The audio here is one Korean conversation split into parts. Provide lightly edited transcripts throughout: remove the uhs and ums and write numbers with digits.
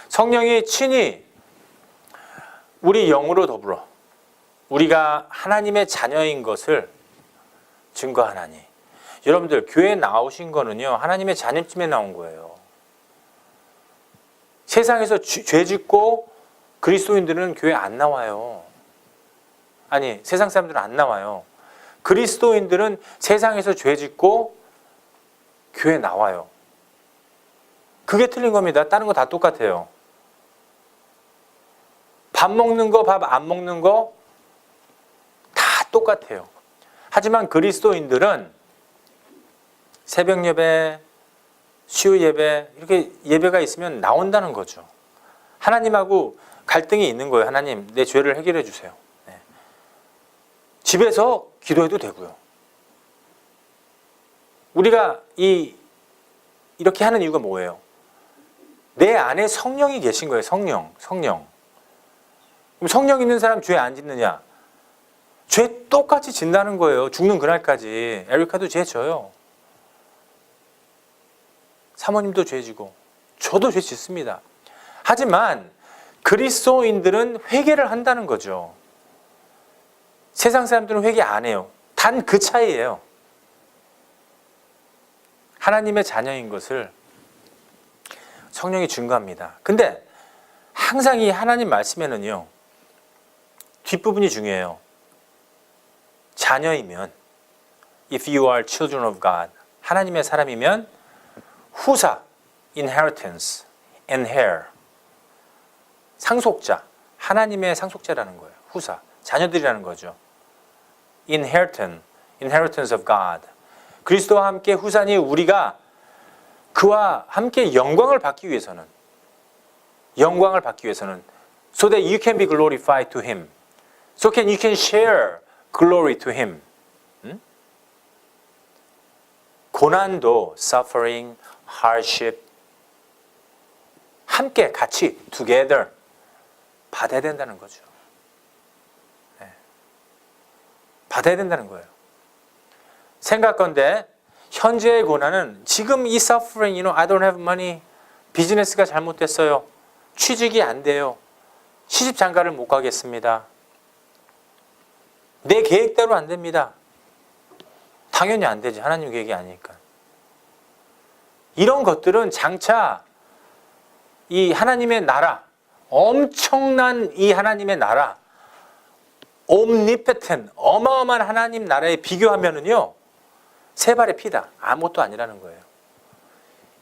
성령이 친히 우리 영으로 더불어 우리가 하나님의 자녀인 것을 증거하나니. 여러분들 교회에 나오신 거는요 하나님의 자녀쯤에 나온 거예요. 세상에서 죄 짓고 그리스도인들은 교회 안 나와요. 아니 세상 사람들은 안 나와요. 그리스도인들은 세상에서 죄 짓고 교회 나와요. 그게 틀린 겁니다. 다른 거 다 똑같아요. 밥 먹는 거, 밥 안 먹는 거 다 똑같아요. 하지만 그리스도인들은 새벽 예배, 수요 예배 이렇게 예배가 있으면 나온다는 거죠. 하나님하고 갈등이 있는 거예요. 하나님, 내 죄를 해결해 주세요. 네. 집에서 기도해도 되고요. 우리가 이렇게 하는 이유가 뭐예요? 내 안에 성령이 계신 거예요. 성령. 그럼 성령 있는 사람 죄 안 짓느냐? 죄 똑같이 진다는 거예요. 죽는 그날까지. 에리카도 죄 져요. 사모님도 죄 지고 저도 죄 짓습니다. 하지만 그리스도인들은 회개를 한다는 거죠. 세상 사람들은 회개 안 해요. 단 그 차이예요. 하나님의 자녀인 것을 성령이 증거합니다. 근데 항상 이 하나님 말씀에는요 뒷부분이 중요해요. 자녀이면 If you are children of God 하나님의 사람이면 후사 inheritance and heir 상속자 하나님의 상속자라는 거예요. 후사 자녀들이라는 거죠. inheritance of God 그리스도와 함께 후사니 우리가 그와 함께 영광을 받기 위해서는 so that you can be glorified to Him. So you can share glory to Him. 고난도 suffering, hardship 함께 같이 together 받아야 된다는 거죠. 네. 받아야 된다는 거예요. 생각건데 현재의 고난은 지금 이 suffering, I don't have money, 비즈니스가 잘못됐어요. 취직이 안 돼요. 시집 장가를 못 가겠습니다. 내 계획대로 안 됩니다. 당연히 안 되지. 하나님 계획이 아니니까. 이런 것들은 장차 이 하나님의 나라, 엄청난 이 하나님의 나라, omnipotent, 어마어마한 하나님 나라에 비교하면은요, 세 발의 피다. 아무것도 아니라는 거예요.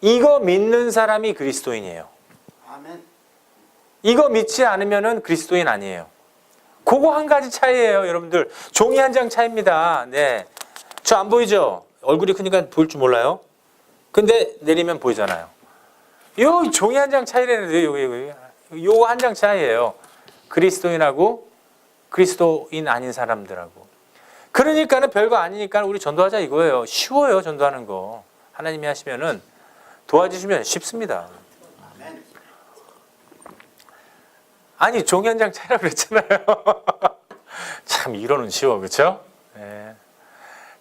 이거 믿는 사람이 그리스도인이에요. 아멘. 이거 믿지 않으면은 그리스도인 아니에요. 그거 한 가지 차이예요, 여러분들. 종이 한 장 차이입니다. 네. 저 안 보이죠? 얼굴이 크니까 보일 줄 몰라요. 근데 내리면 보이잖아요. 요 종이 한 장 차이라는데 요거 한 장 차이예요. 그리스도인하고 그리스도인 아닌 사람들하고. 그러니까는 별거 아니니까 우리 전도하자 이거예요. 쉬워요, 전도하는 거. 하나님이 하시면은 도와주시면 쉽습니다. 아니 종이 한 장 차이라고 그랬잖아요. 참 이론은 쉬워, 그렇죠? 네.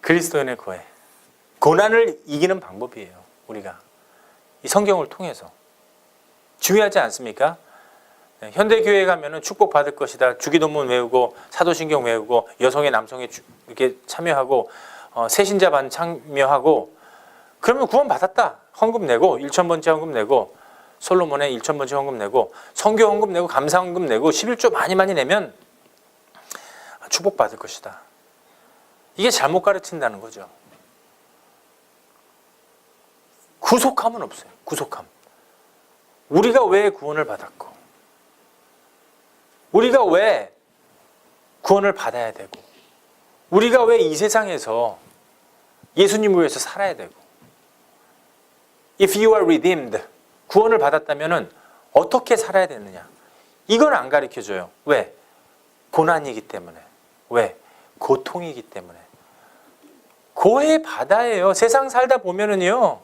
그리스도인의 고해. 고난을 이기는 방법이에요. 우리가 이 성경을 통해서 중요하지 않습니까? 네. 현대 교회에 가면은 축복 받을 것이다. 주기도문 외우고 사도신경 외우고 여성의 남성의 이렇게 참여하고 새신자 반 참여하고 그러면 구원 받았다. 헌금 내고 1,000번째 헌금 내고. 솔로몬의 1,000번째 헌금 내고 선교 헌금 내고 감사 헌금 내고 11조 많이 내면 축복받을 것이다. 이게 잘못 가르친다는 거죠. 구속함은 없어요. 구속함. 우리가 왜 구원을 받았고 우리가 왜 구원을 받아야 되고 우리가 왜 이 세상에서 예수님을 위해서 살아야 되고 If you are redeemed 구원을 받았다면 어떻게 살아야 되느냐? 이건 안 가르쳐줘요. 왜? 고난이기 때문에. 왜? 고통이기 때문에. 고해 바다예요. 세상 살다 보면은요,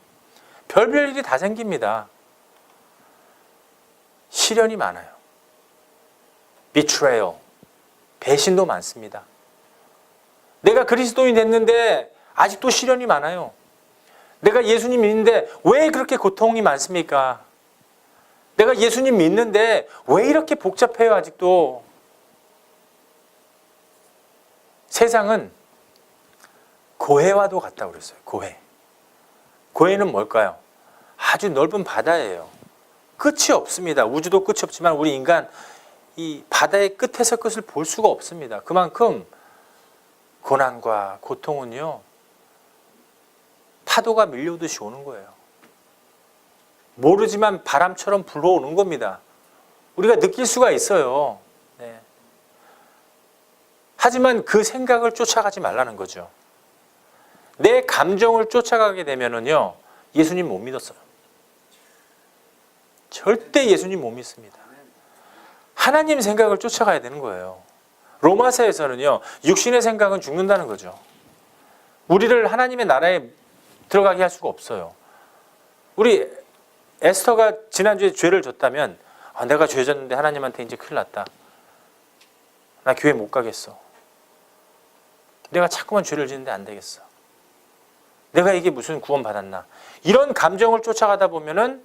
별별 일이 다 생깁니다. 시련이 많아요. betrayal, 배신도 많습니다. 내가 그리스도인 됐는데 아직도 시련이 많아요. 내가 예수님 믿는데 왜 그렇게 고통이 많습니까? 내가 예수님 믿는데 왜 이렇게 복잡해요 아직도? 세상은 고해와도 같다고 그랬어요. 고해. 고해는 뭘까요? 아주 넓은 바다예요. 끝이 없습니다. 우주도 끝이 없지만 우리 인간 이 바다의 끝에서 끝을 볼 수가 없습니다. 그만큼 고난과 고통은요, 파도가 밀려오듯이 오는 거예요. 모르지만 바람처럼 불어오는 겁니다. 우리가 느낄 수가 있어요. 네. 하지만 그 생각을 쫓아가지 말라는 거죠. 내 감정을 쫓아가게 되면은요, 예수님 못 믿었어요. 절대 예수님 못 믿습니다. 하나님 생각을 쫓아가야 되는 거예요. 로마서에서는요, 육신의 생각은 죽는다는 거죠. 우리를 하나님의 나라에 들어가게 할 수가 없어요. 우리 에스터가 지난주에 죄를 졌다면, 내가 죄 졌는데 하나님한테 이제 큰일 났다. 나 교회 못 가겠어. 내가 자꾸만 죄를 짓는데 안 되겠어. 내가 이게 무슨 구원 받았나. 이런 감정을 쫓아가다 보면은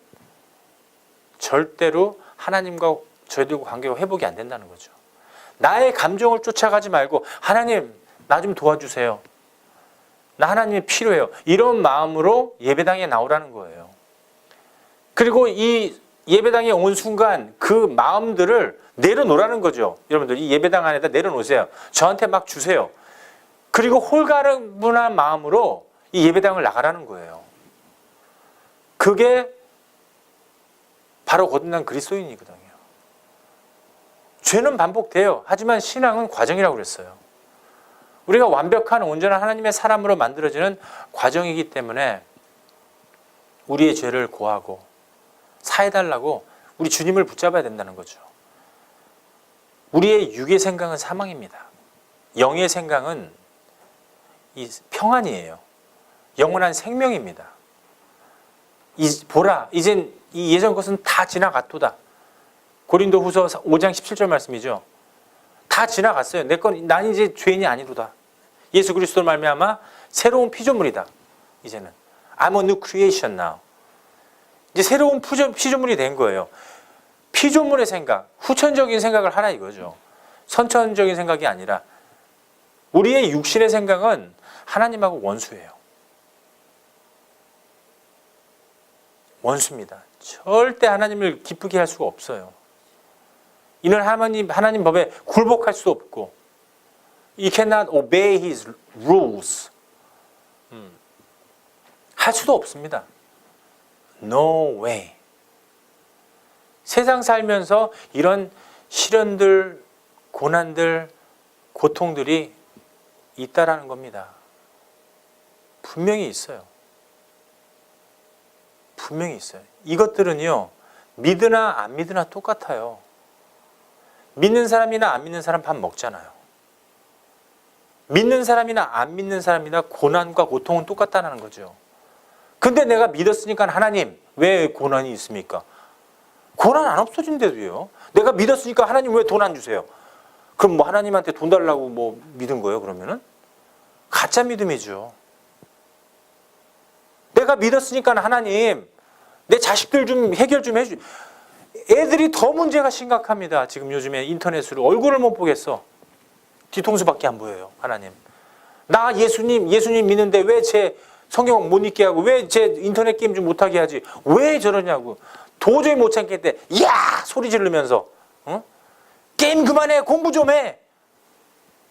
절대로 하나님과 저희들과 관계가 회복이 안 된다는 거죠. 나의 감정을 쫓아가지 말고 하나님 나 좀 도와주세요. 나 하나님이 필요해요. 이런 마음으로 예배당에 나오라는 거예요. 그리고 이 예배당에 온 순간 그 마음들을 내려놓으라는 거죠. 여러분들 이 예배당 안에다 내려놓으세요. 저한테 막 주세요. 그리고 홀가분한 마음으로 이 예배당을 나가라는 거예요. 그게 바로 거듭난 그리스도인이거든요. 죄는 반복돼요. 하지만 신앙은 과정이라고 그랬어요. 우리가 완벽한 온전한 하나님의 사람으로 만들어지는 과정이기 때문에 우리의 죄를 고하고 사해달라고 우리 주님을 붙잡아야 된다는 거죠. 우리의 육의 생각은 사망입니다. 영의 생각은 이 평안이에요. 영원한 생명입니다. 보라, 이젠 이 예전 것은 다 지나갔도다. 고린도후서 5장 17절 말씀이죠. 다 지나갔어요. 난 이제 죄인이 아니로다. 예수 그리스도로 말미암아 새로운 피조물이다. 이제는 I'm a new creation now. 이제 새로운 피조물이 된 거예요. 피조물의 생각, 후천적인 생각을 하라 이거죠. 선천적인 생각이 아니라 우리의 육신의 생각은 하나님하고 원수예요. 원수입니다. 절대 하나님을 기쁘게 할 수가 없어요. 이는 하나님 법에 굴복할 수 없고 You cannot obey His rules. 할 수도 없습니다. No way. 세상 살면서 이런 시련들, 고난들, 고통들이 있다라는 겁니다. 분명히 있어요. 분명히 있어요. 이것들은요, 믿으나 안 믿으나 똑같아요. 믿는 사람이나 안 믿는 사람 밥 먹잖아요. 믿는 사람이나 안 믿는 사람이나 고난과 고통은 똑같다는 거죠. 근데 내가 믿었으니까 하나님 왜 고난이 있습니까? 고난 안 없어진대도요. 내가 믿었으니까 하나님 왜 돈 안 주세요? 그럼 뭐 하나님한테 돈 달라고 뭐 믿은 거예요 그러면은? 가짜 믿음이죠. 내가 믿었으니까 하나님 내 자식들 좀 해결 좀 해주. 애들이 더 문제가 심각합니다. 지금 요즘에 인터넷으로 얼굴을 못 보겠어. 뒤통수밖에 안 보여요. 하나님. 나 예수님 믿는데 왜 제 성경 못 읽게 하고 왜 제 인터넷 게임 좀 못하게 하지? 왜 저러냐고. 도저히 못 참겠대. 야 소리 지르면서 게임 그만해 공부 좀 해.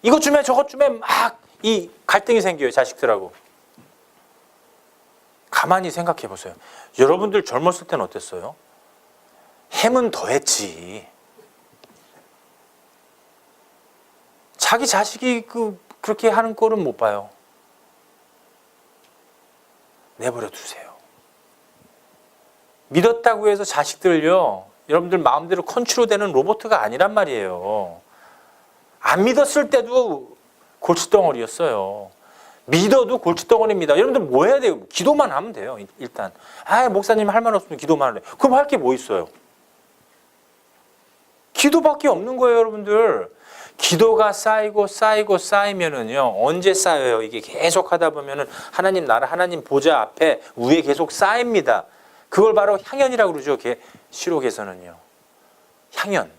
이것 좀 해 저것 좀 해. 막 이 갈등이 생겨요. 자식들하고. 가만히 생각해 보세요. 여러분들 젊었을 때는 어땠어요? 햄은 더했지. 자기 자식이 그렇게 하는 꼴은 못 봐요. 내버려 두세요. 믿었다고 해서 자식들요, 여러분들 마음대로 컨트롤되는 로봇가 아니란 말이에요. 안 믿었을 때도 골칫덩어리였어요. 믿어도 골칫덩어리입니다. 여러분들 뭐 해야 돼요? 기도만 하면 돼요. 일단 목사님 할 말 없으면 기도만 하래. 그럼 할 게 뭐 있어요? 기도밖에 없는 거예요. 여러분들 기도가 쌓이면은요, 언제 쌓여요? 이게 계속 하다 보면은 하나님 나라, 하나님 보좌 앞에 위에 계속 쌓입니다. 그걸 바로 향연이라고 그러죠. 시록에서는요. 향연.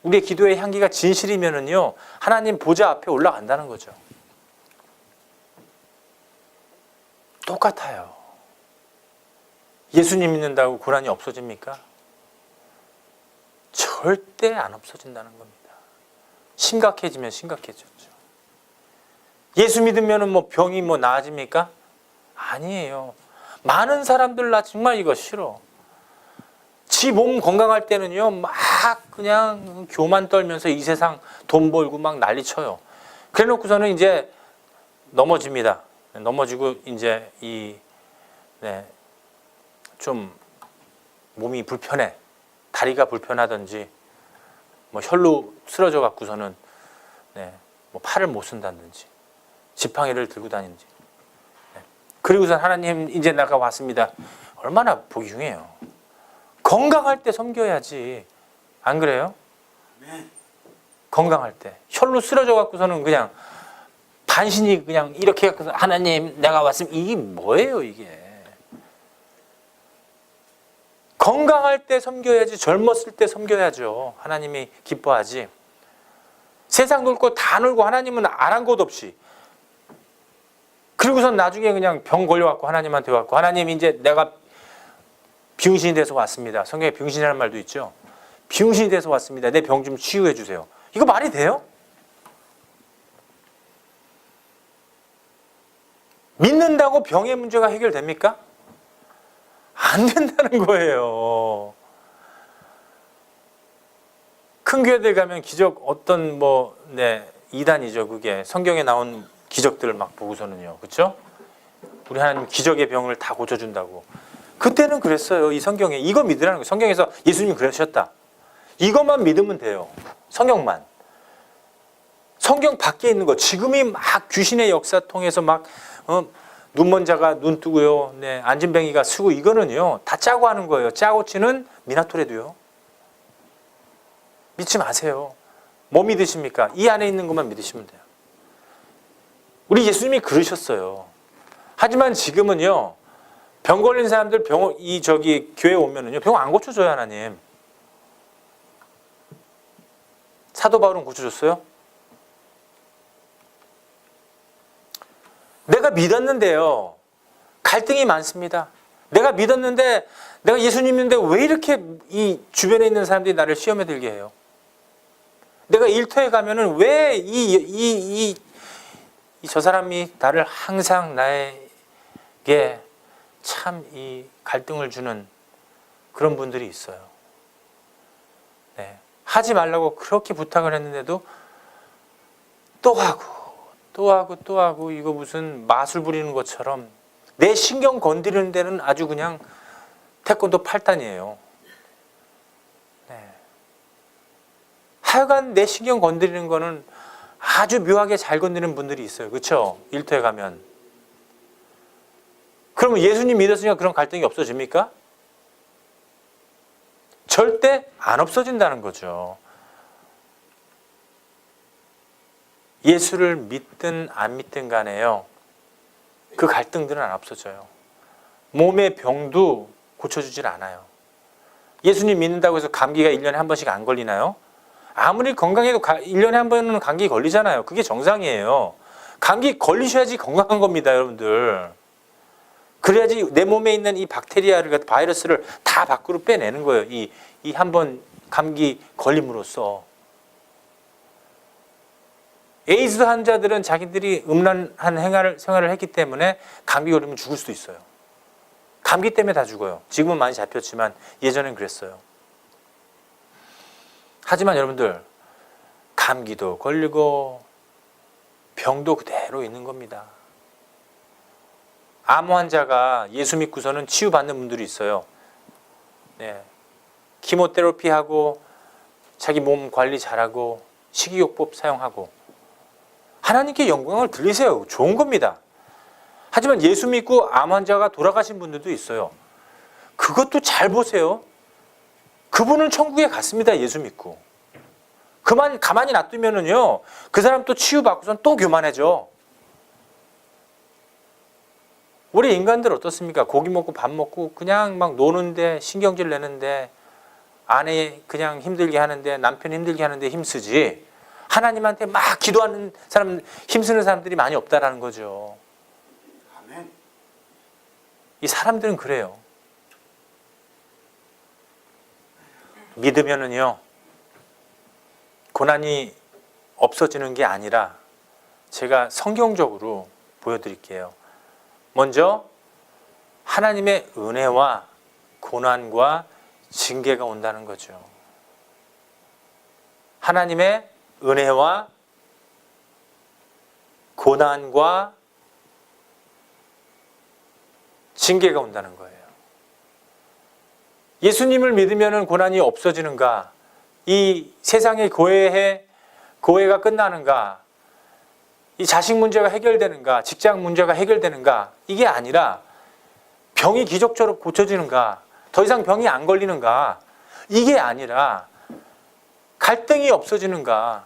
우리의 기도의 향기가 진실이면은요. 하나님 보좌 앞에 올라간다는 거죠. 똑같아요. 예수님 믿는다고 고난이 없어집니까? 절대 안 없어진다는 겁니다. 심각해지면 심각해졌죠. 예수 믿으면 뭐 병이 뭐 나아집니까? 아니에요. 많은 사람들 나 정말 이거 싫어. 지 몸 건강할 때는요, 막 그냥 교만 떨면서 이 세상 돈 벌고 막 난리 쳐요. 그래 놓고서는 이제 넘어집니다. 넘어지고 이제 좀 몸이 불편해. 다리가 불편하든지, 뭐 혈로 쓰러져 갖고서는 뭐 팔을 못 쓴다든지, 지팡이를 들고 다니는지. 그리고서 하나님 이제 내가 왔습니다. 얼마나 보기 흉해요. 건강할 때 섬겨야지. 안 그래요? 네. 건강할 때. 혈로 쓰러져 갖고서는 그냥 반신이 그냥 이렇게 갖고서 하나님 내가 왔으면 이게 뭐예요 이게. 건강할 때 섬겨야지. 젊었을 때 섬겨야죠. 하나님이 기뻐하지. 세상 놀고 다 놀고 하나님은 아랑 곳 없이. 그리고선 나중에 그냥 병 걸려갖고 하나님한테 왔고 하나님 이제 내가 비응신이 돼서 왔습니다. 성경에 비응신이라는 말도 있죠. 비응신이 돼서 왔습니다. 내 병 좀 치유해 주세요. 이거 말이 돼요? 믿는다고 병의 문제가 해결됩니까? 안 된다는 거예요. 큰 교회들 가면 기적 어떤 이단이죠. 그게 성경에 나온 기적들을 막 보고서는요. 그렇죠? 우리 하나님 기적의 병을 다 고쳐준다고. 그때는 그랬어요. 이 성경에. 이거 믿으라는 거예요. 성경에서 예수님이 그러셨다. 이것만 믿으면 돼요. 성경만. 성경 밖에 있는 거. 지금이 막 귀신의 역사 통해서 막 눈먼 자가 눈 뜨고요. 안진뱅이가 쓰고 이거는요. 다 짜고 하는 거예요. 짜고 치는 미나토레도요. 믿지 마세요. 뭐 믿으십니까? 이 안에 있는 것만 믿으시면 돼요. 우리 예수님이 그러셨어요. 하지만 지금은요. 병 걸린 사람들 교회 오면은요. 병 안 고쳐줘요, 하나님. 사도 바울은 고쳐줬어요? 내가 믿었는데요. 갈등이 많습니다. 내가 믿었는데, 내가 예수님 믿는데 왜 이렇게 이 주변에 있는 사람들이 나를 시험에 들게 해요? 내가 일터에 가면은 왜 저 사람이 나를 항상 나에게 참 이 갈등을 주는 그런 분들이 있어요. 하지 말라고 그렇게 부탁을 했는데도 또 하고 이거 무슨 마술 부리는 것처럼 내 신경 건드리는 데는 아주 그냥 태권도 8단이에요. 하여간 내 신경 건드리는 거는 아주 묘하게 잘 건드리는 분들이 있어요. 그렇죠? 일터에 가면. 그러면 예수님 믿었으니까 그런 갈등이 없어집니까? 절대 안 없어진다는 거죠. 예수를 믿든 안 믿든 간에요. 그 갈등들은 안 없어져요. 몸의 병도 고쳐주질 않아요. 예수님 믿는다고 해서 감기가 1년에 한 번씩 안 걸리나요? 아무리 건강해도 1년에 한 번은 감기 걸리잖아요. 그게 정상이에요. 감기 걸리셔야지 건강한 겁니다, 여러분들. 그래야지 내 몸에 있는 이 박테리아를, 바이러스를 다 밖으로 빼내는 거예요. 이 한 번 감기 걸림으로써. 에이즈 환자들은 자기들이 음란한 생활을 했기 때문에 감기 걸리면 죽을 수도 있어요. 감기 때문에 다 죽어요. 지금은 많이 잡혔지만 예전엔 그랬어요. 하지만 여러분들, 감기도 걸리고 병도 그대로 있는 겁니다. 암 환자가 예수 믿고서는 치유받는 분들이 있어요. 키모테라피하고 자기 몸 관리 잘하고 식이요법 사용하고 하나님께 영광을 드리세요. 좋은 겁니다. 하지만 예수 믿고 암 환자가 돌아가신 분들도 있어요. 그것도 잘 보세요. 그분은 천국에 갔습니다. 예수 믿고. 가만히 놔두면은요, 그 사람 또 치유받고선 또 교만해져. 우리 인간들 어떻습니까? 고기 먹고 밥 먹고 그냥 막 노는데, 신경질 내는데, 아내 그냥 힘들게 하는데, 남편 힘들게 하는데 힘쓰지, 하나님한테 막 기도하는 사람, 힘쓰는 사람들이 많이 없다라는 거죠. 아멘. 이 사람들은 그래요. 믿으면은요, 고난이 없어지는 게 아니라 제가 성경적으로 보여드릴게요. 먼저 하나님의 은혜와 고난과 징계가 온다는 거죠. 하나님의 은혜와 고난과 징계가 온다는 거예요. 예수님을 믿으면 고난이 없어지는가? 이 세상의 고해가 끝나는가? 이 자식 문제가 해결되는가? 직장 문제가 해결되는가? 이게 아니라 병이 기적적으로 고쳐지는가? 더 이상 병이 안 걸리는가? 이게 아니라 갈등이 없어지는가?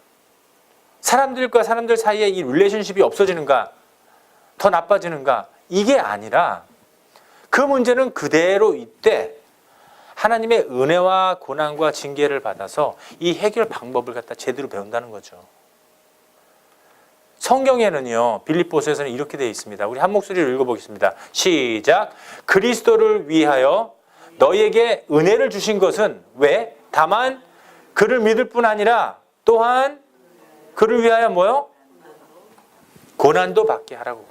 사람들과 사람들 사이에 이 릴레이션십이 없어지는가? 더 나빠지는가? 이게 아니라 그 문제는 그대로 있되 하나님의 은혜와 고난과 징계를 받아서 이 해결 방법을 갖다 제대로 배운다는 거죠. 성경에는요, 빌립보서에서는 이렇게 되어 있습니다. 우리 한 목소리로 읽어보겠습니다. 시작. 그리스도를 위하여 너희에게 은혜를 주신 것은 왜? 다만 그를 믿을 뿐 아니라 또한 그를 위하여 뭐요? 고난도 받게 하라고.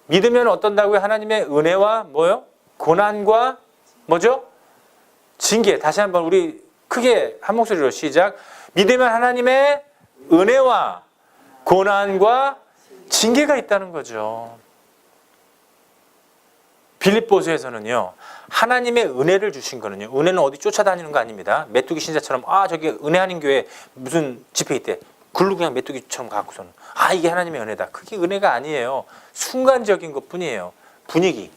믿으면 어떤다고요? 하나님의 은혜와 뭐요? 고난과 뭐죠? 징계. 다시 한번 우리 크게 한 목소리로 시작. 믿으면 하나님의 은혜와 고난과 징계가 있다는 거죠. 빌립보서에서는요, 하나님의 은혜를 주신 거는요, 은혜는 어디 쫓아다니는 거 아닙니다. 메뚜기 신자처럼 저기 은혜 아닌 교회 무슨 집회 있대, 굴로 그냥 메뚜기처럼 갖고서는 이게 하나님의 은혜다. 그게 은혜가 아니에요. 순간적인 것 뿐이에요. 분위기.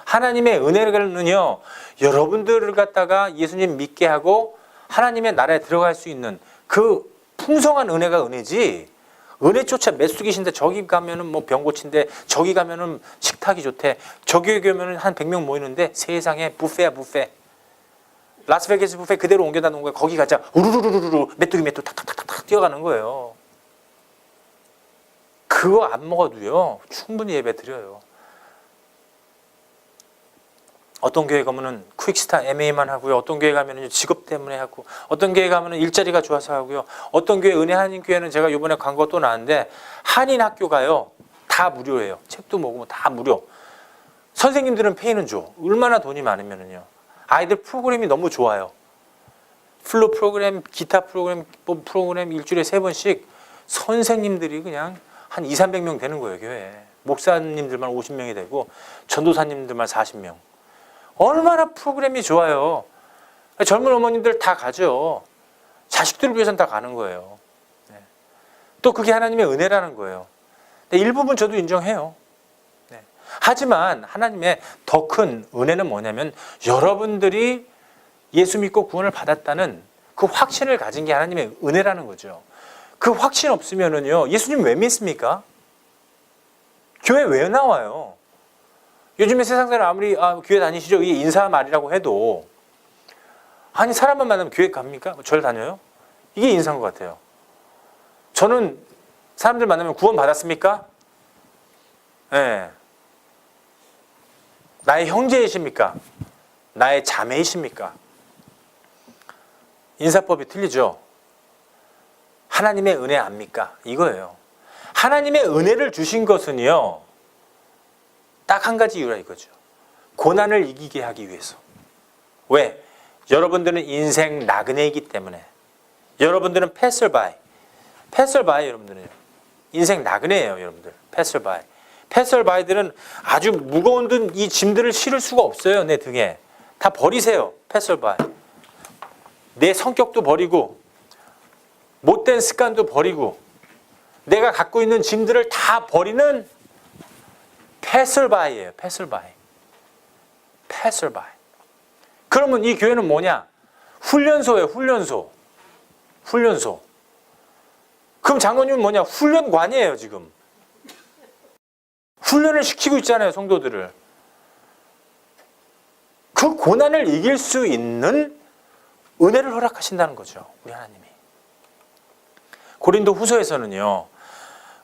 하나님의 은혜는요, 여러분들을 갖다가 예수님 믿게 하고 하나님의 나라에 들어갈 수 있는 그 풍성한 은혜가 은혜지, 은혜 쫓아 메뚜기 신자 저기 가면은 뭐 병 고친데, 저기 가면은 식탁이 좋대, 저기 가면은 한 100명 모이는데 세상에 뷔페야 뷔페. 라스베가스 뷔페 그대로 옮겨다 놓은 거야. 거기 가자 우르르르르 메뚜기 탁탁탁탁 뛰어가는 거예요. 그거 안 먹어도요 충분히 예배 드려요. 어떤 교회 가면은 퀵스타 MA만 하고요. 어떤 교회 가면은 직업 때문에 하고, 어떤 교회 가면은 일자리가 좋아서 하고요. 어떤 교회, 은혜 한인 교회는 제가 이번에 광고 또 나왔는데 한인 학교가요 다 무료예요. 책도 먹으면 다 무료. 선생님들은 페이는 줘. 얼마나 돈이 많으면은요. 아이들 프로그램이 너무 좋아요. 플로 프로그램, 기타 프로그램, 프로그램 일주일에 3번씩 선생님들이 그냥 한 200~300명 되는 거예요, 교회에. 목사님들만 50명이 되고 전도사님들만 40명. 얼마나 프로그램이 좋아요. 젊은 어머님들 다 가죠. 자식들을 위해서는 다 가는 거예요. 네. 또 그게 하나님의 은혜라는 거예요. 네, 일부분 저도 인정해요. 네. 하지만 하나님의 더 큰 은혜는 뭐냐면 여러분들이 예수 믿고 구원을 받았다는 그 확신을 가진 게 하나님의 은혜라는 거죠. 그 확신 없으면은요, 예수님 왜 믿습니까? 교회 왜 나와요? 요즘에 세상사람 아무리 교회 다니시죠? 이게 인사 말이라고 해도 사람만 만나면 교회 갑니까? 절 다녀요? 이게 인사인 것 같아요. 저는 사람들 만나면 구원 받았습니까? 네. 나의 형제이십니까? 나의 자매이십니까? 인사법이 틀리죠. 하나님의 은혜 압니까? 이거예요. 하나님의 은혜를 주신 것은요, 딱 한 가지 이유라 이거죠. 고난을 이기게 하기 위해서. 왜? 여러분들은 인생 나그네이기 때문에. 여러분들은 패슬바이. 패슬바이 여러분들은요. 인생 나그네예요, 여러분들. 패슬바이. 패슬바이들은 아주 무거운 이 짐들을 실을 수가 없어요, 내 등에. 다 버리세요. 패슬바이. 내 성격도 버리고 못된 습관도 버리고 내가 갖고 있는 짐들을 다 버리는 패슬바이예요. 패슬바이. 패슬바이. 그러면 이 교회는 뭐냐? 훈련소예요. 훈련소. 훈련소. 그럼 장로님은 뭐냐? 훈련관이에요, 지금. 훈련을 시키고 있잖아요, 성도들을. 그 고난을 이길 수 있는 은혜를 허락하신다는 거죠. 우리 하나님이. 고린도 후서에서는요.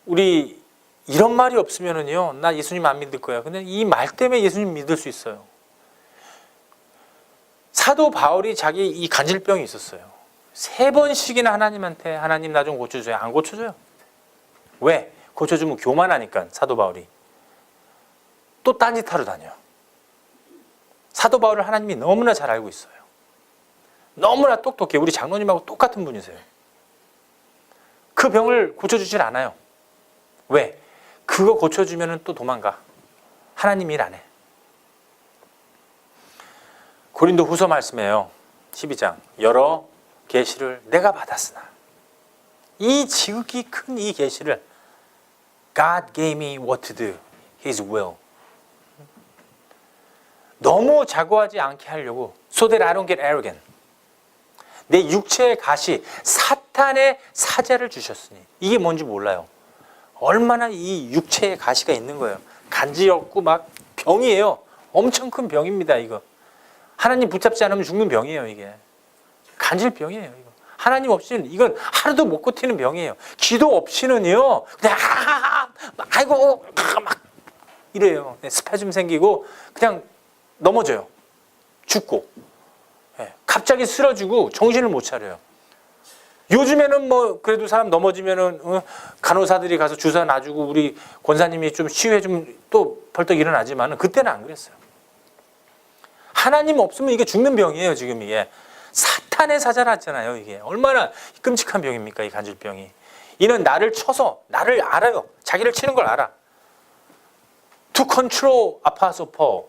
우리 이런 말이 없으면은요. 나 예수님 안 믿을 거야. 근데 이 말 때문에 예수님 믿을 수 있어요. 사도 바울이 자기 이 간질병이 있었어요. 3번씩이나 하나님한테 하나님 나 좀 고쳐줘요. 안 고쳐줘요. 왜? 고쳐주면 교만하니까 사도 바울이. 또 딴짓하러 다녀. 사도 바울을 하나님이 너무나 잘 알고 있어요. 너무나 똑똑해. 우리 장로님하고 똑같은 분이세요. 그 병을 고쳐주질 않아요. 왜? 그거 고쳐주면 또 도망가. 하나님 일 안 해. 고린도 후서 말씀에요. 12장. 여러 계시를 내가 받았으나 이 지극히 큰 이 계시를 God gave me what to do. His will. 너무 자고하지 않게 하려고 so that I don't get arrogant. 내 육체의 가시, 사탄의 사자를 주셨으니. 이게 뭔지 몰라요. 얼마나 이 육체의 가시가 있는 거예요. 간지럽고 막 병이에요. 엄청 큰 병입니다. 이거. 하나님 붙잡지 않으면 죽는 병이에요. 이게. 간질병이에요. 이거. 하나님 없이는 이건 하루도 못 버티는 병이에요. 기도 없이는요. 그냥 아이고 막 이래요. 스파즘 생기고 그냥 넘어져요. 죽고. 갑자기 쓰러지고 정신을 못 차려요. 요즘에는 뭐 그래도 사람 넘어지면은 간호사들이 가서 주사 놔주고 우리 권사님이 좀 치유해 주면 또 벌떡 일어나지만은 그때는 안 그랬어요. 하나님 없으면 이게 죽는 병이에요. 지금 이게 사탄의 사자라잖아요. 이게 얼마나 끔찍한 병입니까? 이 간질병이. 이는 나를 쳐서 나를 알아요. 자기를 치는 걸 알아. To control apostle Paul.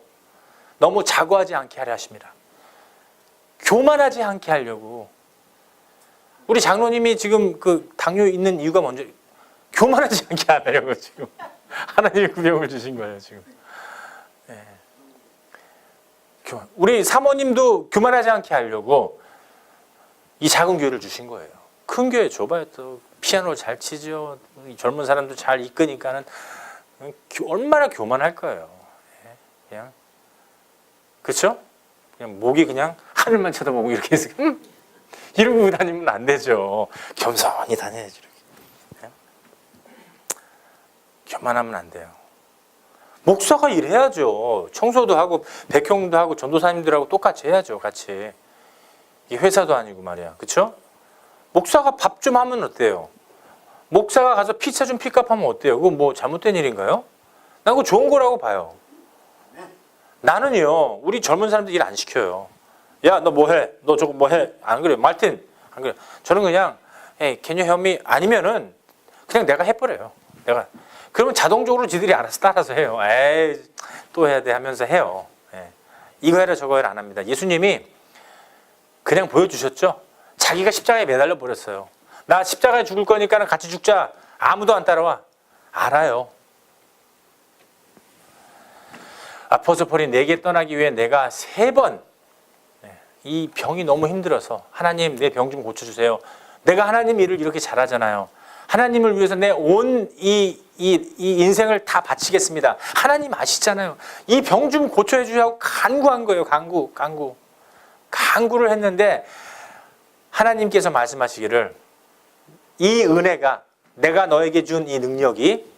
너무 자고하지 않게 하려 하십니다. 교만하지 않게 하려고. 우리 장로님이 지금 그 당뇨 있는 이유가 먼저 교만하지 않게 하려고 지금 하나님이 그 병을 주신 거예요. 지금. 네. 우리 사모님도 교만하지 않게 하려고 이 작은 교회를 주신 거예요. 큰 교회 줘봐요. 또 피아노 잘 치죠. 젊은 사람도 잘 이끄니까는 얼마나 교만할 거예요. 그냥 그렇죠? 그냥 목이 그냥 하늘만 쳐다보고 이렇게 해서 이러고 다니면 안 되죠. 겸손히 다녀야지. 이렇게. 교만하면 안 돼요. 목사가 일해야죠. 청소도 하고 백형도 하고 전도사님들하고 똑같이 해야죠. 같이. 이 회사도 아니고 말이야. 그렇죠? 목사가 밥 좀 하면 어때요? 목사가 가서 피차 좀 픽업하면 어때요? 그거 뭐 잘못된 일인가요? 난 그거 좋은 거라고 봐요. 나는요. 우리 젊은 사람들 일 안 시켜요. 야, 너 뭐 해? 너 저거 뭐 해? 안 그래. 말틴. 안 그래. 저는 그냥 hey, can you help me? 아니면은 그냥 내가 해버려요. 내가. 그러면 자동적으로 지들이 알아서 따라서 해요. 에이, 또 해야 돼 하면서 해요. 예. 이거 해라 저거 해라 안 합니다. 예수님이 그냥 보여주셨죠. 자기가 십자가에 매달려 버렸어요. 나 십자가에 죽을 거니까 같이 죽자. 아무도 안 따라와. 알아요. 아포스톨 폴이 내게 떠나기 위해 내가 3번 이 병이 너무 힘들어서 하나님 내 병 좀 고쳐주세요. 내가 하나님 일을 이렇게 잘하잖아요. 하나님을 위해서 내 온 이 인생을 다 바치겠습니다. 하나님 아시잖아요. 이 병 좀 고쳐해 주라고 간구한 거예요. 간구를 했는데 하나님께서 말씀하시기를 이 은혜가 내가 너에게 준 이 능력이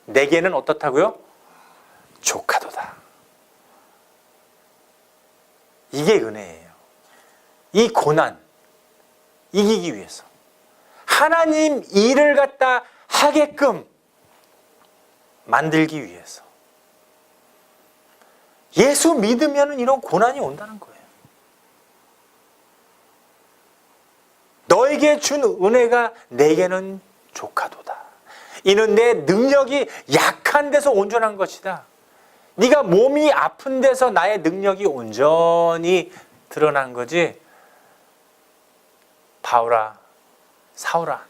내게는 어떻다고요? 족하도다. 이게 은혜예요. 이 고난 이기기 위해서 하나님 일을 갖다 하게끔 만들기 위해서 예수 믿으면 이런 고난이 온다는 거예요. 너에게 준 은혜가 내게는 족하도다. 이는 내 능력이 약한 데서 온전한 것이다. 네가 몸이 아픈 데서 나의 능력이 온전히 드러난 거지. 바울아, 사울아,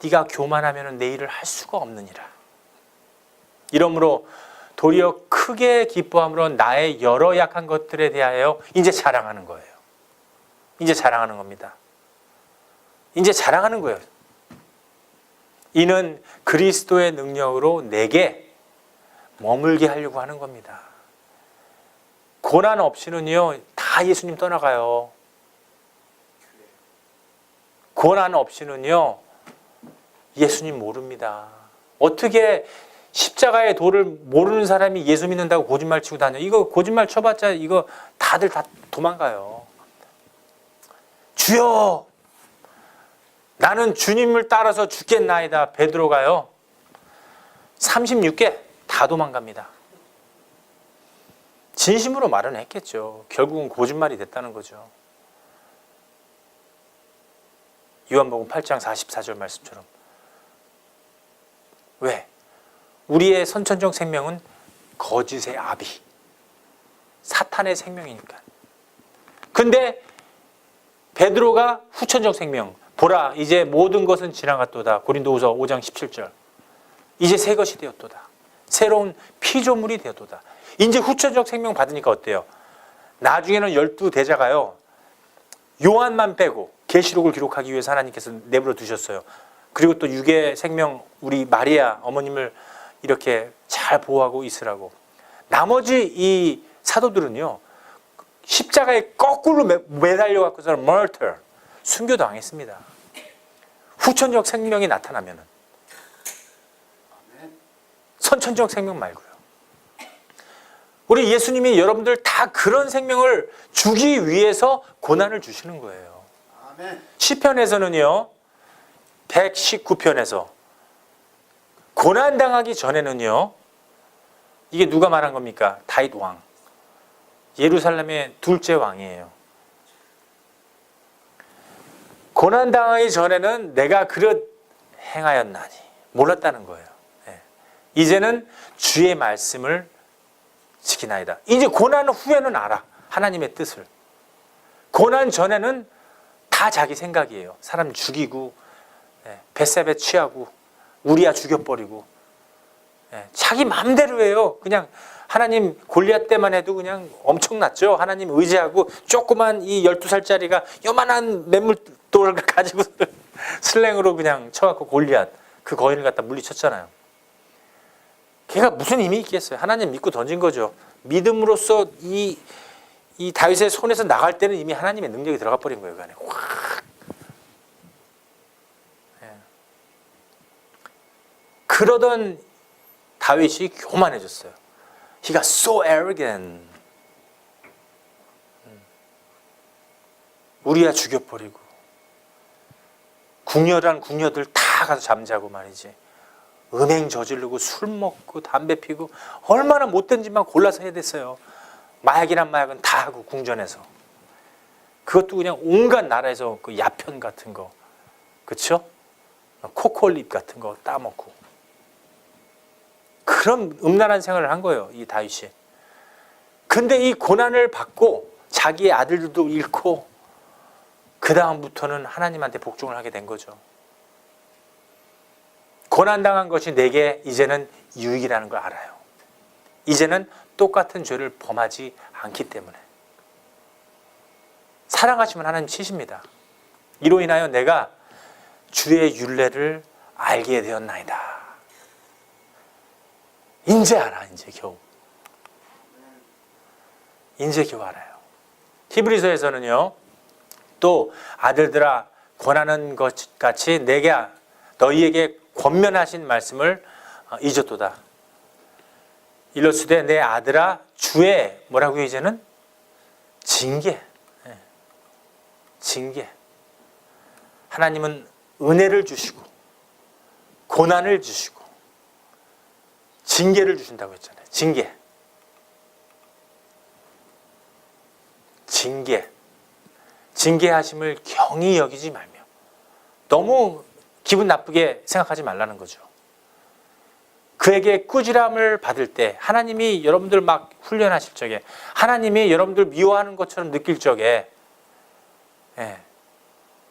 네가 교만하면 내 일을 할 수가 없느니라. 이러므로 도리어 크게 기뻐함으로 나의 여러 약한 것들에 대하여 이제 자랑하는 거예요. 이제 자랑하는 겁니다. 이제 자랑하는 거예요. 이는 그리스도의 능력으로 내게 머물게 하려고 하는 겁니다. 고난 없이는요, 다 예수님 떠나가요. 고난 없이는요 예수님 모릅니다. 어떻게 십자가의 도를 모르는 사람이 예수 믿는다고 거짓말 치고 다녀? 이거 거짓말 쳐봤자 이거 다들 다 도망가요. 주여 나는 주님을 따라서 죽겠나이다. 베드로가요 36개 다 도망갑니다. 진심으로 말은 했겠죠. 결국은 거짓말이 됐다는 거죠. 요한복음 8장 44절 말씀처럼. 왜? 우리의 선천적 생명은 거짓의 아비, 사탄의 생명이니까. 근데 베드로가 후천적 생명, 보라 이제 모든 것은 지나갔도다. 고린도후서 5장 17절. 이제 새 것이 되었도다. 새로운 피조물이 되었도다. 이제 후천적 생명 받으니까 어때요? 나중에는 12대자가요 요한만 빼고 계시록을 기록하기 위해서 하나님께서 내버려 두셨어요. 그리고 또 육의 생명 우리 마리아 어머님을 이렇게 잘 보호하고 있으라고. 나머지 이 사도들은요 십자가에 거꾸로 매달려 갖고서 murder, 순교당했습니다. 후천적 생명이 나타나면은. 선천적 생명 말고요. 우리 예수님이 여러분들 다 그런 생명을 주기 위해서 고난을 주시는 거예요. 시편에서는요 119편에서 고난당하기 전에는요 이게 누가 말한 겁니까? 다윗 왕, 예루살렘의 둘째 왕이에요. 고난당하기 전에는 내가 그릇 행하였나니 몰랐다는 거예요. 이제는 주의 말씀을 지키나이다. 이제 고난 후에는 알아. 하나님의 뜻을. 고난 전에는 다 자기 생각이에요. 사람 죽이고 벳세베 취하고 우리아 죽여버리고 자기 마음대로 해요. 그냥 하나님 골리앗 때만 해도 그냥 엄청났죠. 하나님 의지하고 조그만 이 12살짜리가 요만한 맨물돌을 가지고 슬랭으로 그냥 쳐갖고 골리앗 그 거인을 갖다 물리쳤잖아요. 걔가 무슨 힘이 있겠어요. 하나님 믿고 던진 거죠. 믿음으로써 이 다윗의 손에서 나갈 때는 이미 하나님의 능력이 들어가 버린 거예요. 그 안에 확. 그러던 다윗이 교만해졌어요. He got so arrogant. 우리야 죽여버리고 궁녀란 궁녀들 다 가서 잠자고 말이지. 음행 저지르고 술 먹고 담배 피고 얼마나 못된 짓만 골라서 해야 됐어요. 마약이란 마약은 다 하고 궁전에서. 그것도 그냥 온갖 나라에서 그 야편 같은 거, 그렇죠? 코코잎 같은 거 따먹고 그런 음란한 생활을 한 거예요, 이 다윗이. 근데 이 고난을 받고 자기의 아들들도 잃고 그 다음부터는 하나님한테 복종을 하게 된 거죠. 고난당한 것이 내게 이제는 유익이라는 걸 알아요. 이제는 똑같은 죄를 범하지 않기 때문에. 사랑하시면 하나님 치십니다. 이로 인하여 내가 주의 율례를 알게 되었나이다. 이제 알아, 이제 겨우. 이제 겨우 알아요. 히브리서에서는요, 또 아들들아 권하는 것 같이 내게 너희에게 권면하신 말씀을 잊었도다. 일러스되 내 아들아 주의 뭐라고요 이제는? 징계. 징계. 하나님은 은혜를 주시고 고난을 주시고 징계를 주신다고 했잖아요. 징계. 징계. 징계하심을 경히 여기지 말며 너무 기분 나쁘게 생각하지 말라는 거죠. 그에게 꾸지람을 받을 때 하나님이 여러분들 막 훈련하실 적에 하나님이 여러분들 미워하는 것처럼 느낄 적에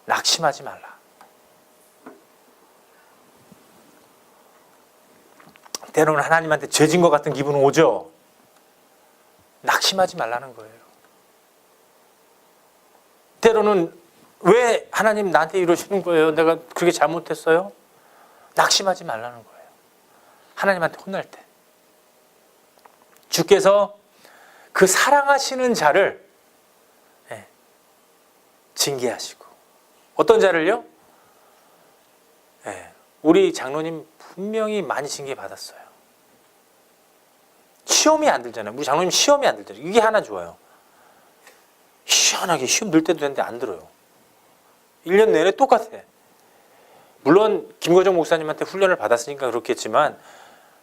낙심하지 말라. 때로는 하나님한테 죄진 것 같은 기분은 오죠. 낙심하지 말라는 거예요. 때로는 왜 하나님 나한테 이러시는 거예요? 내가 그렇게 잘못했어요? 낙심하지 말라는 거예요. 하나님한테 혼날 때. 주께서 그 사랑하시는 자를 징계하시고 어떤 자를요? 예, 우리 장로님 분명히 많이 징계 받았어요. 시험이 안 들잖아요. 우리 장로님 시험이 안 들잖아요. 이게 하나 좋아요. 희한하게 시험 들 때도 되는데 안 들어요. 1년 내내 똑같아. 물론 김거정 목사님한테 훈련을 받았으니까 그렇겠지만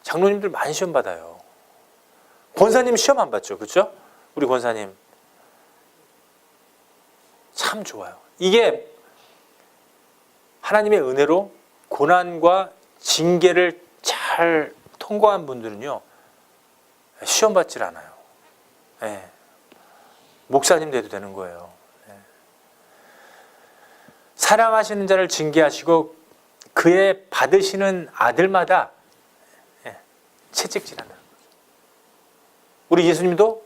장로님들 많이 시험 받아요. 권사님 시험 안 받죠. 그렇죠? 우리 권사님 참 좋아요. 이게 하나님의 은혜로 고난과 징계를 잘 통과한 분들은요, 시험 받질 않아요. 예. 목사님 돼도 되는 거예요. 예. 사랑하시는 자를 징계하시고 그의 받으시는 아들마다 채찍질한다는 거죠. 우리 예수님도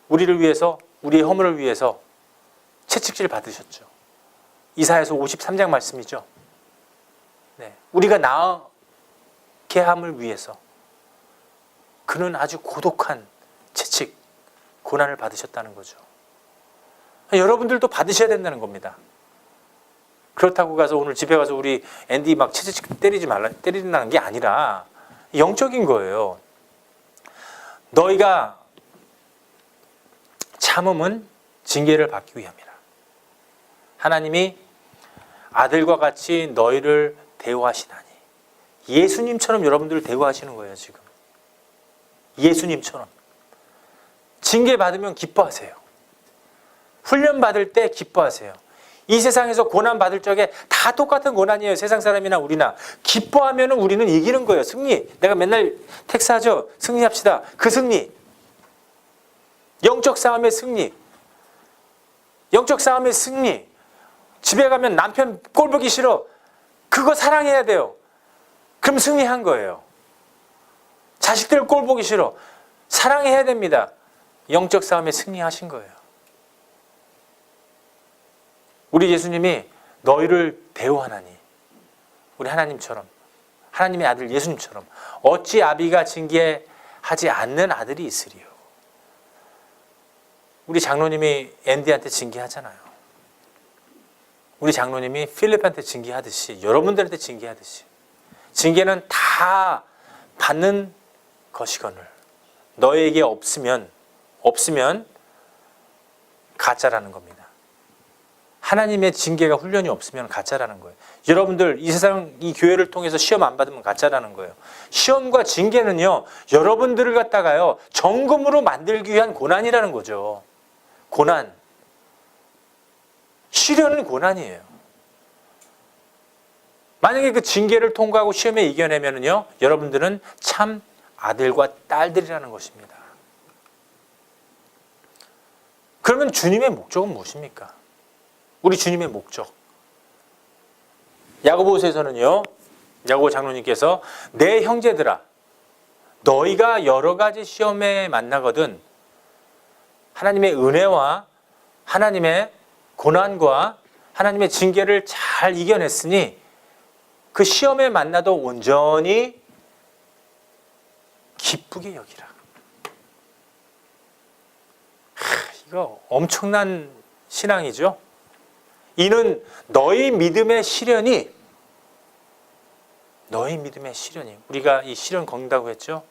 우리를 위해서, 우리의 허물을 위해서 채찍질 받으셨죠. 이사야서 53장 말씀이죠. 네. 우리가 나게 함을 위해서 그는 아주 고독한 채찍, 고난을 받으셨다는 거죠. 여러분들도 받으셔야 된다는 겁니다. 그렇다고 가서 오늘 집에 가서 우리 앤디 막 채찍 때리는 게 아니라 영적인 거예요. 너희가 참음은 징계를 받기 위함이라. 하나님이 아들과 같이 너희를 대우하시나니. 예수님처럼 여러분들을 대우하시는 거예요, 지금. 예수님처럼. 징계 받으면 기뻐하세요. 훈련 받을 때 기뻐하세요. 이 세상에서 고난 받을 적에 다 똑같은 고난이에요. 세상 사람이나 우리나. 기뻐하면 우리는 이기는 거예요. 승리. 내가 맨날 텍스하죠. 승리합시다. 그 승리. 영적 싸움의 승리. 영적 싸움의 승리. 집에 가면 남편 꼴 보기 싫어. 그거 사랑해야 돼요. 그럼 승리한 거예요. 자식들 꼴 보기 싫어. 사랑해야 됩니다. 영적 싸움에 승리하신 거예요. 우리 예수님이 너희를 대우하나니, 우리 하나님처럼, 하나님의 아들 예수님처럼 어찌 아비가 징계하지 않는 아들이 있으리요. 우리 장로님이 앤디한테 징계하잖아요. 우리 장로님이 필립한테 징계하듯이, 여러분들한테 징계하듯이, 징계는 다 받는 것이거늘 너에게 없으면 가짜라는 겁니다. 하나님의 징계가 훈련이 없으면 가짜라는 거예요. 여러분들 이 세상 이 교회를 통해서 시험 안 받으면 가짜라는 거예요. 시험과 징계는요, 여러분들을 갖다가요 정금으로 만들기 위한 고난이라는 거죠. 고난. 시련은 고난이에요. 만약에 그 징계를 통과하고 시험에 이겨내면은요, 여러분들은 참 아들과 딸들이라는 것입니다. 그러면 주님의 목적은 무엇입니까? 우리 주님의 목적. 야고보서에서는요, 야고보 장로님께서 내 형제들아, 너희가 여러 가지 시험에 만나거든 하나님의 은혜와 하나님의 고난과 하나님의 징계를 잘 이겨냈으니 그 시험에 만나도 온전히 기쁘게 여기라. 이거 엄청난 신앙이죠. 이는 너희 믿음의 시련이 우리가 이 시련 겪는다고 했죠.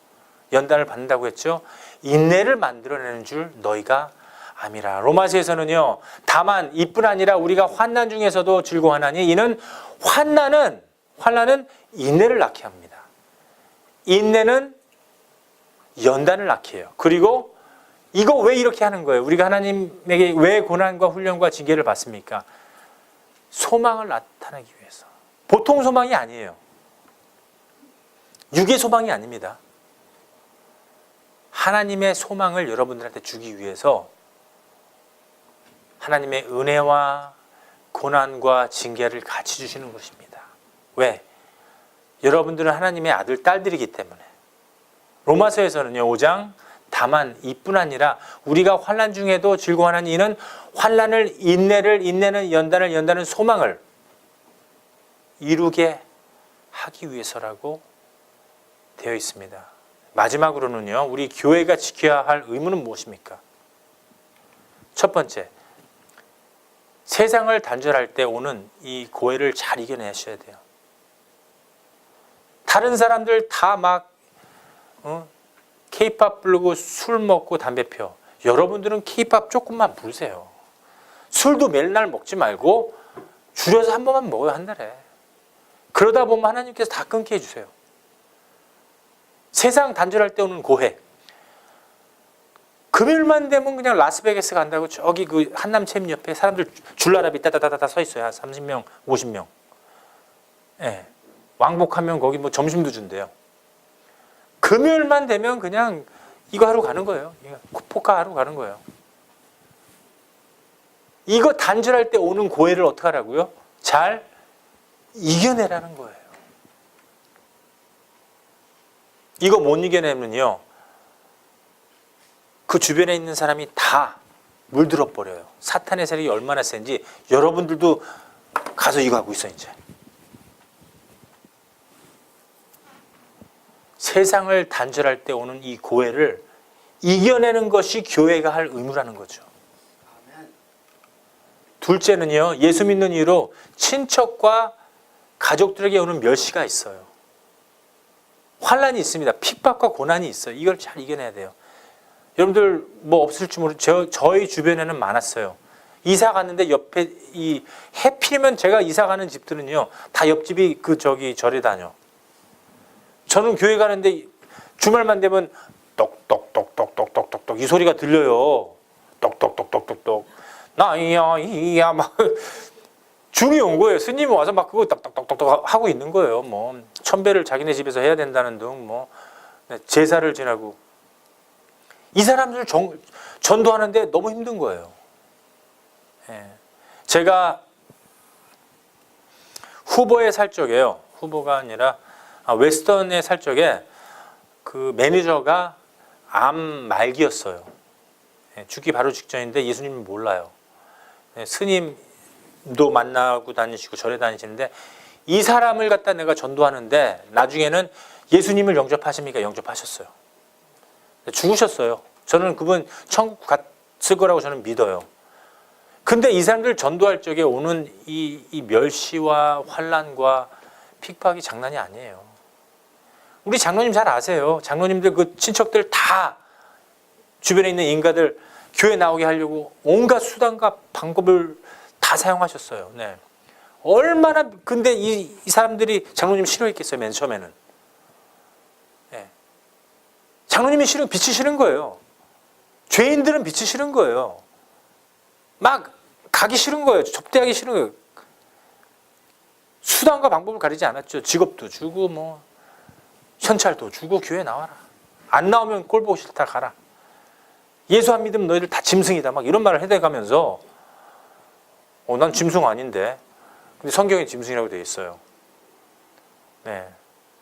연단을 받는다고 했죠. 인내를 만들어내는 줄 너희가 암이라. 로마서에서는요, 다만 이뿐 아니라 우리가 환난 중에서도 즐거워하나니 이는 환난은 인내를 낳게 합니다. 인내는 연단을 낳게 해요. 그리고 이거 왜 이렇게 하는 거예요? 우리가 하나님에게 왜 고난과 훈련과 징계를 받습니까? 소망을 나타내기 위해서. 보통 소망이 아니에요. 육의 소망이 아닙니다. 하나님의 소망을 여러분들한테 주기 위해서 하나님의 은혜와 고난과 징계를 같이 주시는 것입니다. 왜? 여러분들은 하나님의 아들, 딸들이기 때문에. 로마서에서는요, 5장 다만 이뿐 아니라 우리가 환난 중에도 즐거워하는 이는 환난을 인내는 연단은 소망을 이루게 하기 위해서라고 되어 있습니다. 마지막으로는요, 우리 교회가 지켜야 할 의무는 무엇입니까? 첫 번째, 세상을 단절할 때 오는 이 고해를 잘 이겨내셔야 돼요. 다른 사람들 다 막 케이팝 부르고 술 먹고 담배 펴. 여러분들은 케이팝 조금만 부르세요. 술도 맨날 먹지 말고 줄여서 한 번만 먹어요, 한 달에. 그러다 보면 하나님께서 다 끊게 해주세요. 세상 단절할 때 오는 고해. 금요일만 되면 그냥 라스베가스 간다고 저기 그 한남체험 옆에 사람들 줄라라비 따다다다다 서 있어요. 한 30명, 50명. 예. 왕복하면 거기 뭐 점심도 준대요. 금요일만 되면 그냥 이거 하러 가는 거예요. 포카 하러 가는 거예요. 이거 단절할 때 오는 고해를 어떻게 하라고요? 잘 이겨내라는 거예요. 이거 못 이겨내면요, 그 주변에 있는 사람이 다 물들어 버려요. 사탄의 세력이 얼마나 센지 여러분들도 가서 이거 하고 있어. 이제 세상을 단절할 때 오는 이 고해를 이겨내는 것이 교회가 할 의무라는 거죠. 둘째는요, 예수 믿는 이유로 친척과 가족들에게 오는 멸시가 있어요. 환난이 있습니다. 핍박과 고난이 있어요. 이걸 잘 이겨내야 돼요. 여러분들 뭐 없을지 모르죠. 저희 주변에는 많았어요. 이사 갔는데 옆에 이 해필이면 제가 이사 가는 집들은요, 다 옆집이 그 저기 절에 다녀. 저는 교회 가는데 주말만 되면 똑똑똑똑똑똑똑 이 소리가 들려요. 똑똑똑똑똑똑 나이야 이야 막 중이 온 거예요. 스님이 와서 막 그거 똑똑똑똑 하고 있는 거예요. 뭐 천배를 자기네 집에서 해야 된다는 등 뭐 제사를 지나고 이 사람들 전도하는데 너무 힘든 거예요. 예. 제가 후보에 살 적에요. 후보가 아니라 웨스턴에 살 적에 그 매니저가 암 말기였어요. 죽기 바로 직전인데 예수님을 몰라요. 스님도 만나고 다니시고 절에 다니시는데 이 사람을 갖다 내가 전도하는데 나중에는 예수님을 영접하십니까? 영접하셨어요. 죽으셨어요. 저는 그분 천국 갔을 거라고 저는 믿어요. 근데 이 사람들 전도할 적에 오는 이 멸시와 환난과 핍박이 장난이 아니에요. 우리 장로님 잘 아세요. 장로님들 그 친척들 다 주변에 있는 인가들 교회 나오게 하려고 온갖 수단과 방법을 다 사용하셨어요. 네. 얼마나 근데 이 사람들이 장로님 싫어했겠어요. 맨 처음에는. 네. 장로님이 빛이 싫은 거예요. 죄인들은 빛이 싫은 거예요. 막 가기 싫은 거예요. 접대하기 싫은 거예요. 수단과 방법을 가리지 않았죠. 직업도 주고 뭐 현찰도 주고 교회 나와라. 안 나오면 꼴 보기 싫다 가라. 예수 안 믿으면 너희들 다 짐승이다. 막 이런 말을 해대가면서 난 짐승 아닌데. 근데 성경에 짐승이라고 되어 있어요. 네.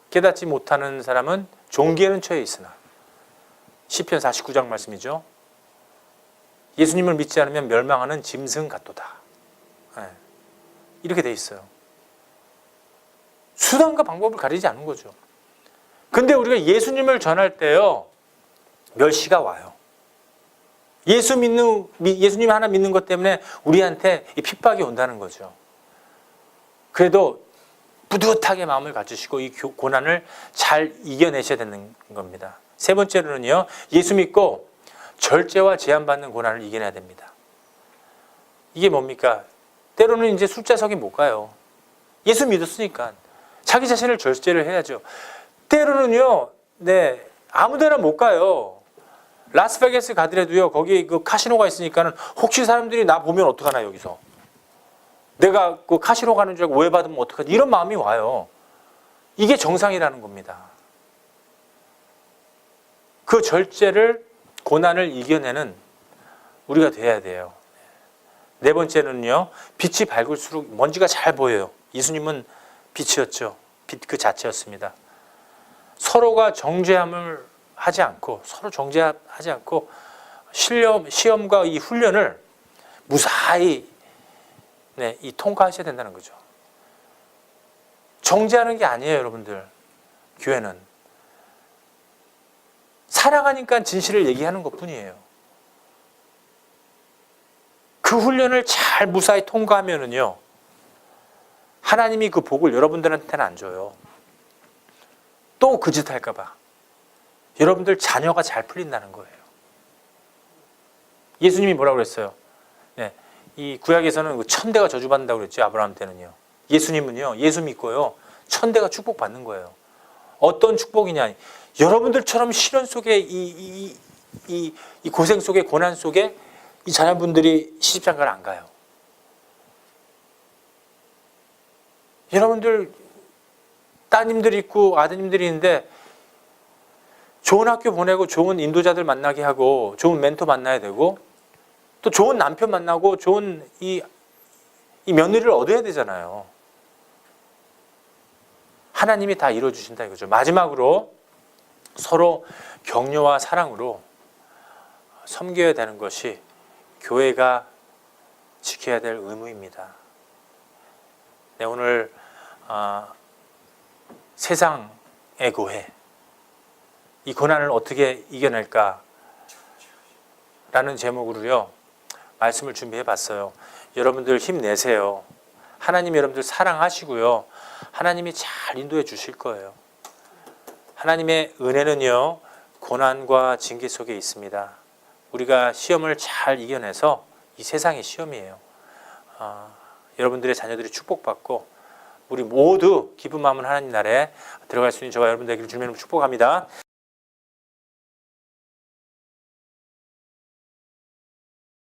깨닫지 못하는 사람은 종기에는 처해 있으나. 시편 49장 말씀이죠. 예수님을 믿지 않으면 멸망하는 짐승 같도다. 네. 이렇게 되어 있어요. 수단과 방법을 가리지 않은 거죠. 근데 우리가 예수님을 전할 때요, 멸시가 와요. 예수님 하나 믿는 것 때문에 우리한테 이 핍박이 온다는 거죠. 그래도 뿌듯하게 마음을 갖추시고 이 고난을 잘 이겨내셔야 되는 겁니다. 세 번째로는요, 예수 믿고 절제와 제한받는 고난을 이겨내야 됩니다. 이게 뭡니까? 때로는 이제 술자석에 못 가요. 예수 믿었으니까 자기 자신을 절제를 해야죠. 때로는요, 네, 아무데나 못 가요. 라스베가스 가더라도요, 거기 그 카시노가 있으니까는 혹시 사람들이 나 보면 어떡하나, 여기서. 내가 그 카시노 가는 줄 알고 오해받으면 어떡하지? 이런 마음이 와요. 이게 정상이라는 겁니다. 그 절제를, 고난을 이겨내는 우리가 돼야 돼요. 네 번째는요, 빛이 밝을수록 먼지가 잘 보여요. 예수님은 빛이었죠. 빛 그 자체였습니다. 서로가 정죄함을 하지 않고, 서로 정죄하지 않고, 시험과 이 훈련을 무사히 이 통과하셔야 된다는 거죠. 정죄하는 게 아니에요, 여러분들. 교회는. 사랑하니까 진실을 얘기하는 것 뿐이에요. 그 훈련을 잘 무사히 통과하면은요, 하나님이 그 복을 여러분들한테는 안 줘요. 또 그 짓 할까 봐. 여러분들 자녀가 잘 풀린다는 거예요. 예수님이 뭐라고 그랬어요? 네, 이 구약에서는 1000대가 저주받는다고 그랬죠. 아브라함 때는요. 예수님은요. 예수 믿고요. 1000대가 축복받는 거예요. 어떤 축복이냐? 여러분들처럼 시련 속에 이 고생 속에 고난 속에 이 자녀분들이 시집장가를 안 가요. 여러분들 따님들이 있고 아드님들이 있는데 좋은 학교 보내고 좋은 인도자들 만나게 하고 좋은 멘토 만나야 되고 또 좋은 남편 만나고 좋은 이 며느리를 얻어야 되잖아요. 하나님이 다 이루어주신다 이거죠. 마지막으로 서로 격려와 사랑으로 섬겨야 되는 것이 교회가 지켜야 될 의무입니다. 네, 오늘 세상의 교회, 이 고난을 어떻게 이겨낼까? 라는 제목으로요, 말씀을 준비해 봤어요. 여러분들 힘내세요. 하나님 여러분들 사랑하시고요. 하나님이 잘 인도해 주실 거예요. 하나님의 은혜는요, 고난과 징계 속에 있습니다. 우리가 시험을 잘 이겨내서 이 세상의 시험이에요. 여러분들의 자녀들이 축복받고 우리 모두 기쁜 마음은 하나님 나라에 들어갈 수 있는 저와 여러분 되기를 주님의 이름으로 축복합니다.